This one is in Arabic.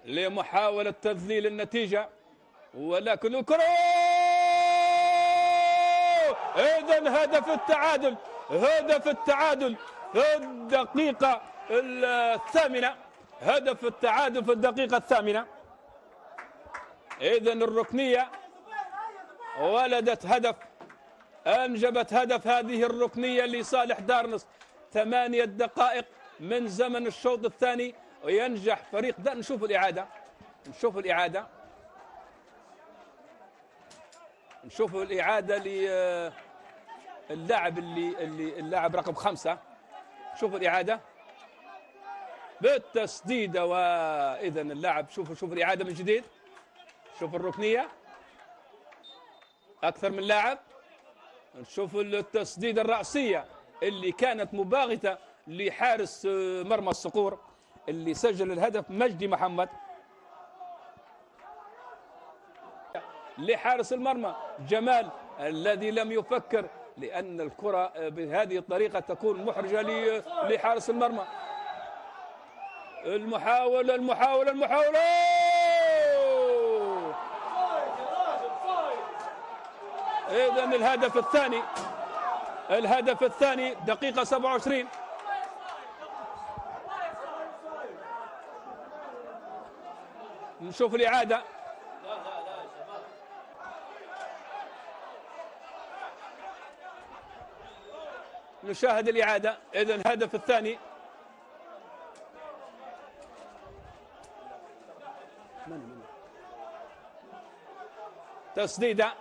لمحاولة تذليل النتيجة، ولكن الكرة إذا هدف التعادل، هدف التعادل في الدقيقة الثامنة، هدف التعادل في الدقيقة الثامنة. إذا الركنية ولدت هدف، أنجبت هدف هذه الركنية لصالح دارنس. 8 دقائق من زمن الشوط الثاني وينجح فريق نشوف الإعادة، نشوف الإعادة، نشوف الإعادة للاعب اللاعب رقم 5. شوف الإعادة بالتسديدة، وإذا اللاعب شوف الإعادة من جديد، شوف الركنية أكثر من لاعب، نشوف التسديدة الرأسية اللي كانت مباغتة لحارس مرمى الصقور اللي سجل الهدف مجدي محمد. لحارس المرمى جمال الذي لم يفكر، لأن الكرة بهذه الطريقة تكون محرجة لحارس المرمى. المحاولة إذا الهدف الثاني دقيقة 27. نشوف الإعادة، نشاهد الإعادة. إذا الهدف الثاني تسديدة